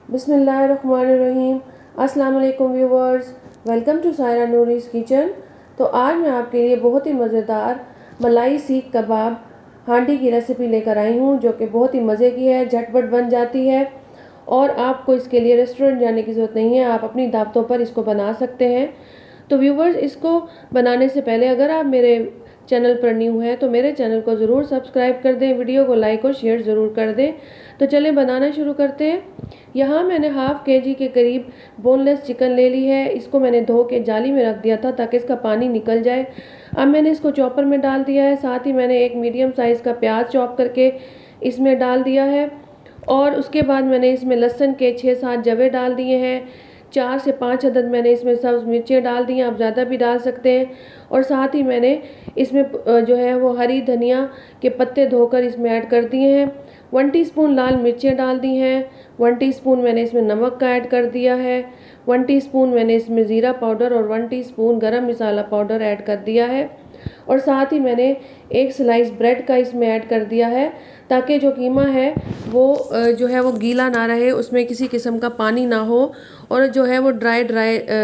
बिस्मिल्लाहिर्रहमानिर्रहीम। अस्सलाम वालेकुम viewers, welcome to Saira Noori's kitchen. तो आज मैं आपके लिए बहुत ही मज़ेदार मलाई सीख कबाब हांडी की रेसिपी लेकर आई हूँ, जो कि बहुत ही मज़े की है, झटपट बन जाती है और आपको इसके लिए रेस्टोरेंट जाने की ज़रूरत नहीं है। आप अपनी दावतों पर इसको बना सकते हैं। तो व्यूवर्स, इसको बनाने से पहले अगर आप मेरे चैनल पर न्यू हैं तो मेरे चैनल को ज़रूर सब्सक्राइब कर दें, वीडियो को लाइक और शेयर ज़रूर कर दें। तो चलें बनाना शुरू करते हैं। यहाँ मैंने हाफ़ केजी के करीब बोनलेस चिकन ले ली है। इसको मैंने धो के जाली में रख दिया था ताकि इसका पानी निकल जाए। अब मैंने इसको चॉपर में डाल दिया है। साथ ही मैंने एक मीडियम साइज़ का प्याज चॉप करके इसमें डाल दिया है और उसके बाद मैंने इसमें लहसुन के 6-7 जवे डाल दिए हैं। 4 से 5 अदद मैंने इसमें सब्ज़ मिर्चें डाल दी हैं, आप ज़्यादा भी डाल सकते हैं। और साथ ही मैंने इसमें जो है वो हरी धनिया के पत्ते धोकर इसमें ऐड कर दिए हैं। 1 टीस्पून लाल मिर्चें डाल दी हैं। 1 टीस्पून मैंने इसमें नमक का ऐड कर दिया है। 1 टीस्पून मैंने इसमें ज़ीरा पाउडर और 1 टीस्पून गरम मसाला पाउडर ऐड कर दिया है। और साथ ही मैंने एक स्लाइस ब्रेड का इसमें ऐड कर दिया है ताकि जो कीमा है वो जो है वो गीला ना रहे, उसमें किसी किस्म का पानी ना हो और जो है वो ड्राई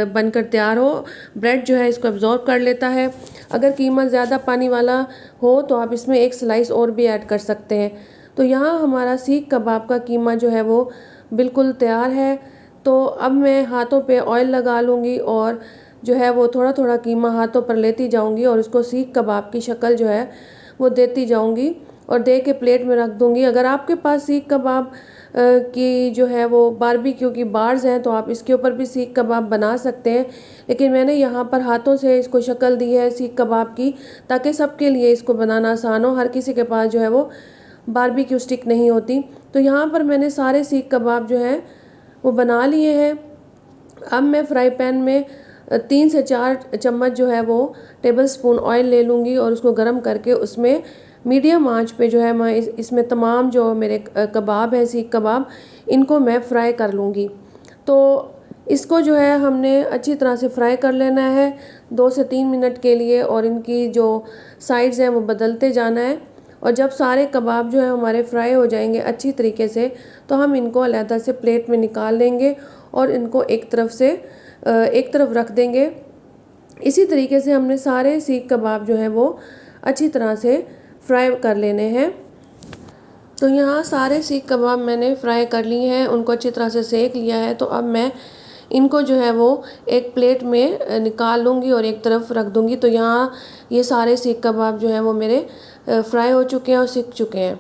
बनकर तैयार हो। ब्रेड जो है इसको अब्जॉर्ब कर लेता है। अगर कीमा ज़्यादा पानी वाला हो तो आप इसमें एक स्लाइस और भी ऐड कर सकते हैं। तो यहाँ हमारा सीख कबाब का कीमा जो है वो बिल्कुल तैयार है। तो अब मैं हाथों पे ऑयल लगा लूँगी और जो है वो थोड़ा थोड़ा कीमा हाथों पर लेती जाऊँगी और उसको सीख कबाब की शक्ल जो है वो देती जाऊँगी और दे के प्लेट में रख दूँगी। अगर आपके पास सीख कबाब की जो है वो बारबेक्यू की बार्स हैं तो आप इसके ऊपर भी सीख कबाब बना सकते हैं, लेकिन मैंने यहाँ पर हाथों से इसको शक्ल दी है सीख कबाब की ताकि सबके लिए इसको बनाना आसान हो। हर किसी के पास जो है वो बारबेक्यू स्टिक नहीं होती। तो यहाँ पर मैंने सारे सीख कबाब जो हैं वो बना लिए हैं। अब मैं फ्राई पैन में 3 से 4 चम्मच जो है वो टेबल स्पून ऑयल ले लूँगी और उसको गर्म करके उसमें मीडियम आंच पे जो है मैं इसमें तमाम जो मेरे कबाब हैं सीख कबाब, इनको मैं फ्राई कर लूँगी। तो इसको जो है हमने अच्छी तरह से फ्राई कर लेना है 2 से 3 मिनट के लिए और इनकी जो साइड्स हैं वो बदलते जाना है। और जब सारे कबाब जो है हमारे फ्राई हो जाएंगे अच्छी तरीके से तो हम इनको अलहदा से प्लेट में निकाल लेंगे और इनको एक तरफ रख देंगे। इसी तरीके से हमने सारे सीख कबाब जो है वो अच्छी तरह से फ्राई कर लेने हैं। तो यहाँ सारे सीख कबाब मैंने फ्राई कर लिए हैं, उनको अच्छी तरह से सेक लिया है। तो अब मैं इनको जो है वो एक प्लेट में निकाल लूँगी और एक तरफ रख दूँगी। तो यहाँ ये सारे सीख कबाब जो हैं वो मेरे फ्राई हो चुके हैं और सीख चुके हैं।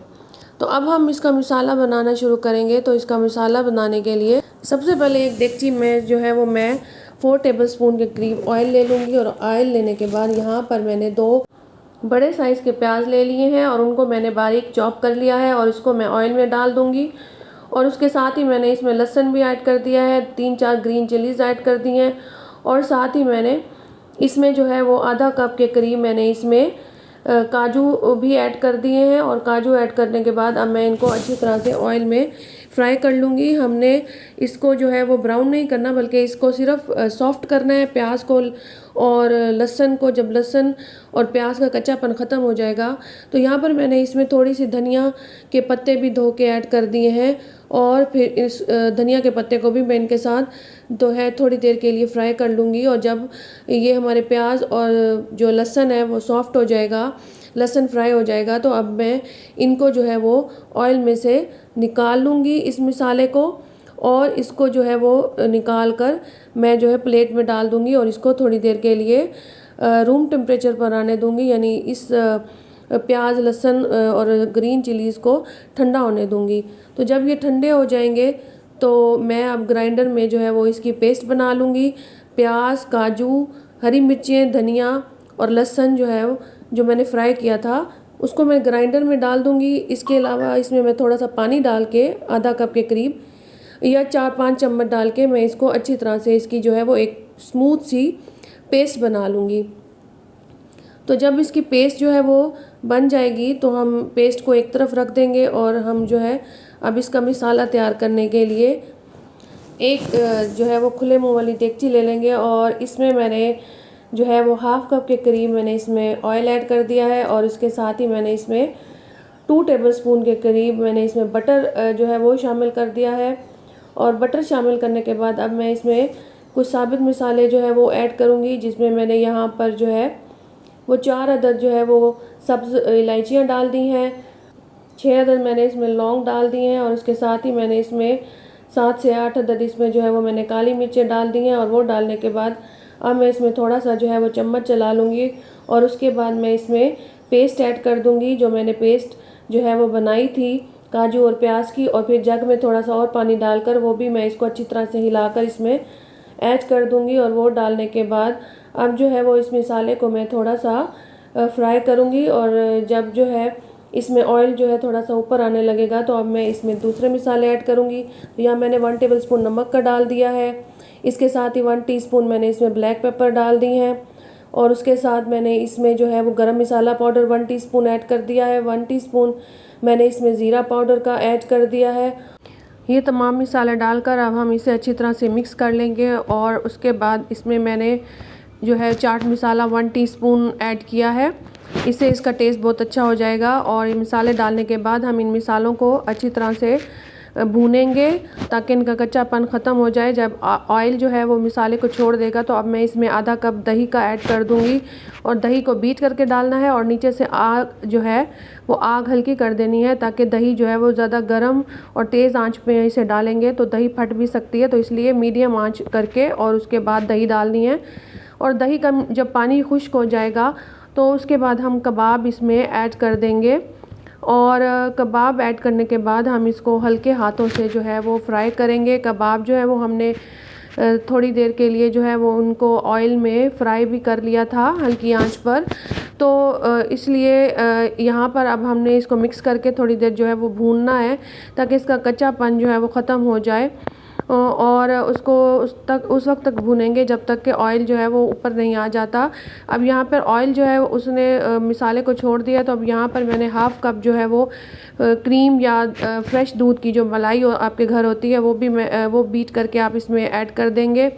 तो अब हम इसका मसाला बनाना शुरू करेंगे। तो इसका मसाला बनाने के लिए सबसे पहले एक देगची में जो है वो मैं 4 टेबलस्पून के करीब ऑयल ले लूँगी और ऑयल लेने के बाद यहाँ पर मैंने 2 बड़े साइज़ के प्याज ले लिए हैं और उनको मैंने बारीक चॉप कर लिया है और इसको मैं ऑयल में डाल दूँगी। और उसके साथ ही मैंने इसमें लहसुन भी ऐड कर दिया है, 3-4 ग्रीन चिलीज़ ऐड कर दी हैं और साथ ही मैंने इसमें जो है वो आधा कप के करीब मैंने इसमें काजू भी ऐड कर दिए हैं। और काजू ऐड करने के बाद अब मैं इनको अच्छी तरह से ऑयल में फ्राई कर लूँगी। हमने इसको जो है वो ब्राउन नहीं करना बल्कि इसको सिर्फ सॉफ्ट करना है प्याज को और लहसुन को। जब लहसुन और प्याज का कच्चापन ख़त्म हो जाएगा तो यहाँ पर मैंने इसमें थोड़ी सी धनिया के पत्ते भी धो के ऐड कर दिए हैं और फिर इस धनिया के पत्ते को भी मैं इनके साथ जो है थोड़ी देर के लिए फ्राई कर लूँगी। और जब ये हमारे प्याज और जो लहसुन है वो सॉफ्ट हो जाएगा, लहसुन फ्राई हो जाएगा, तो अब मैं इनको जो है वो ऑयल में से निकाल लूँगी इस मसाले को और इसको जो है वो निकाल कर मैं जो है प्लेट में डाल दूँगी और इसको थोड़ी देर के लिए रूम टेम्परेचर पर आने दूँगी, यानी इस प्याज लहसुन और ग्रीन चिलीज़ को ठंडा होने दूँगी। तो जब ये ठंडे हो जाएंगे तो मैं अब ग्राइंडर में जो है वो इसकी पेस्ट बना लूँगी। प्याज, काजू, हरी मिर्चें, धनिया और लहसुन जो है जो मैंने फ्राई किया था उसको मैं ग्राइंडर में डाल दूँगी। इसके अलावा इसमें मैं थोड़ा सा पानी डाल के आधा कप के करीब या 4-5 चम्मच डाल के मैं इसको अच्छी तरह से इसकी जो है वो एक स्मूथ सी पेस्ट बना लूँगी। तो जब इसकी पेस्ट जो है वो बन जाएगी तो हम पेस्ट को एक तरफ रख देंगे और हम जो है अब इसका मसाला तैयार करने के लिए एक जो है वो खुले मुंह वाली देगची ले लेंगे और इसमें मैंने जो है वो हाफ़ कप के करीब मैंने इसमें ऑयल ऐड कर दिया है और इसके साथ ही मैंने इसमें 2 टेबलस्पून के करीब मैंने इसमें बटर जो है वो शामिल कर दिया है। और बटर शामिल करने के बाद अब मैं इसमें कुछ साबित मसाले जो है वो ऐड करूँगी, जिसमें मैंने यहाँ पर जो है वो 4 अदद जो है वो सब्ज़ इलायचियाँ डाल दी हैं, 6 अदद मैंने इसमें लौंग डाल दी हैं और उसके साथ ही मैंने इसमें 7 से 8 अदद इसमें जो है वो मैंने काली मिर्चें डाल दी हैं। और वो डालने के बाद अब मैं इसमें थोड़ा सा जो है वो चम्मच चला लूँगी और उसके बाद मैं इसमें पेस्ट ऐड कर दूँगी, जो मैंने पेस्ट जो है वो बनाई थी काजू और प्याज की। और फिर जग में थोड़ा सा और पानी डालकर वो भी मैं इसको अच्छी तरह से हिलाकर इसमें ऐड कर दूँगी। और वो डालने के बाद अब जो है वो इस मसाले को मैं थोड़ा सा फ्राई करूँगी। और जब जो है इसमें ऑयल जो है थोड़ा सा ऊपर आने लगेगा तो अब मैं इसमें दूसरे मसाले ऐड करूँगी। तो यहाँ मैंने 1 टेबलस्पून नमक का डाल दिया है, इसके साथ ही 1 टीस्पून मैंने इसमें ब्लैक पेपर डाल दी हैं और उसके साथ मैंने इसमें जो है वो गरम मसाला पाउडर 1 टीस्पून ऐड कर दिया है, 1 टीस्पून मैंने इसमें ज़ीरा पाउडर का ऐड कर दिया है। ये तमाम मसाले डालकर अब हम इसे अच्छी तरह से मिक्स कर लेंगे। और उसके बाद इसमें मैंने जो है चाट मसाला 1 टीस्पून ऐड किया है, इससे इसका टेस्ट बहुत अच्छा हो जाएगा। और ये मसाले डालने के बाद हम इन मसालों को अच्छी तरह से भूनेंगे ताकि इनका कच्चापन ख़त्म हो जाए। जब ऑयल जो है वो मसाले को छोड़ देगा तो अब मैं इसमें आधा कप दही का ऐड कर दूंगी और दही को बीट करके डालना है और नीचे से आग जो है वो आग हल्की कर देनी है, ताकि दही जो है वो ज़्यादा गर्म और तेज़ आंच पे इसे डालेंगे तो दही फट भी सकती है, तो इसलिए मीडियम आंच करके और उसके बाद दही डालनी है। और दही का जब पानी खुश्क हो जाएगा तो उसके बाद हम कबाब इसमें ऐड कर देंगे। और कबाब ऐड करने के बाद हम इसको हल्के हाथों से जो है वो फ्राई करेंगे। कबाब जो है वो हमने थोड़ी देर के लिए जो है वो उनको ऑयल में फ्राई भी कर लिया था हल्की आंच पर, तो इसलिए यहाँ पर अब हमने इसको मिक्स करके थोड़ी देर जो है वो भूनना है ताकि इसका कच्चापन जो है वो ख़त्म हो जाए। और उसको उस वक्त तक भूनेंगे जब तक कि ऑयल जो है वो ऊपर नहीं आ जाता। अब यहाँ पर ऑयल जो है उसने मसाले को छोड़ दिया, तो अब यहाँ पर मैंने हाफ़ कप जो है वो क्रीम या फ्रेश दूध की जो मलाई आपके घर होती है वो बीट करके आप इसमें ऐड कर देंगे।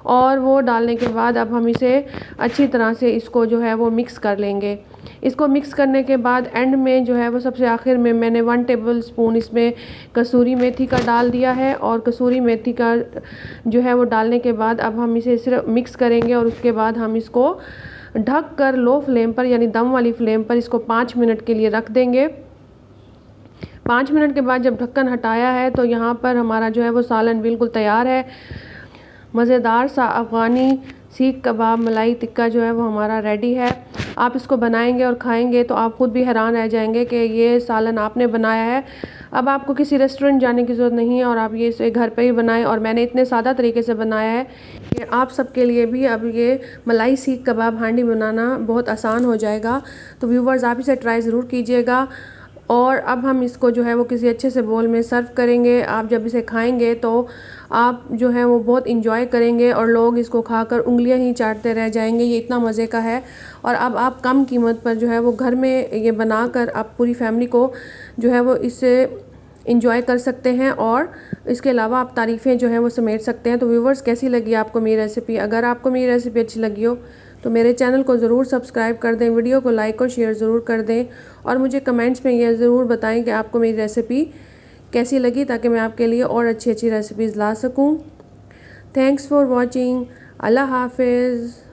और वो डालने के बाद अब हम इसे अच्छी तरह से इसको जो है वो मिक्स कर लेंगे। इसको मिक्स करने के बाद एंड में जो है वो सबसे आखिर में मैंने 1 टेबलस्पून इसमें कसूरी मेथी का डाल दिया है। और कसूरी मेथी का जो है वो डालने के बाद अब हम इसे सिर्फ मिक्स करेंगे और उसके बाद हम इसको ढक कर लो फ्लेम पर यानी दम वाली फ्लेम पर इसको 5 मिनट के लिए रख देंगे। 5 मिनट के बाद जब ढक्कन हटाया है तो यहाँ पर हमारा जो है वो सालन बिल्कुल तैयार है। मज़ेदार सा अफ़गानी सीख कबाब मलाई टिक्का जो है वो हमारा रेडी है। आप इसको बनाएंगे और खाएंगे तो आप ख़ुद भी हैरान रह जाएंगे कि ये सालन आपने बनाया है। अब आपको किसी रेस्टोरेंट जाने की ज़रूरत नहीं है और आप ये इसे घर पे ही बनाएं। और मैंने इतने सादा तरीके से बनाया है कि आप सबके लिए भी अब ये मलाई सीख कबाब हांडी बनाना बहुत आसान हो जाएगा। तो व्यूवर्स, आप इसे ट्राई ज़रूर कीजिएगा। और अब हम इसको जो है वो किसी अच्छे से बोल में सर्व करेंगे। आप जब इसे खाएंगे तो आप जो है वो बहुत इंजॉय करेंगे और लोग इसको खाकर उंगलियां ही चाटते रह जाएंगे, ये इतना मज़े का है। और अब आप कम कीमत पर जो है वो घर में ये बनाकर आप पूरी फैमिली को जो है वो इससे इंजॉय कर सकते हैं और इसके अलावा आप तारीफ़ें जो हैं वो समेट सकते हैं। तो व्यूवर्स, कैसी लगी आपको मेरी रेसिपी? अगर आपको मेरी रेसिपी अच्छी लगी हो तो मेरे चैनल को ज़रूर सब्सक्राइब कर दें, वीडियो को लाइक और शेयर ज़रूर कर दें और मुझे कमेंट्स में यह ज़रूर बताएं कि आपको मेरी रेसिपी कैसी लगी, ताकि मैं आपके लिए और अच्छी अच्छी रेसिपीज़ ला सकूं। Thanks for watching. अल्लाह हाफिज़।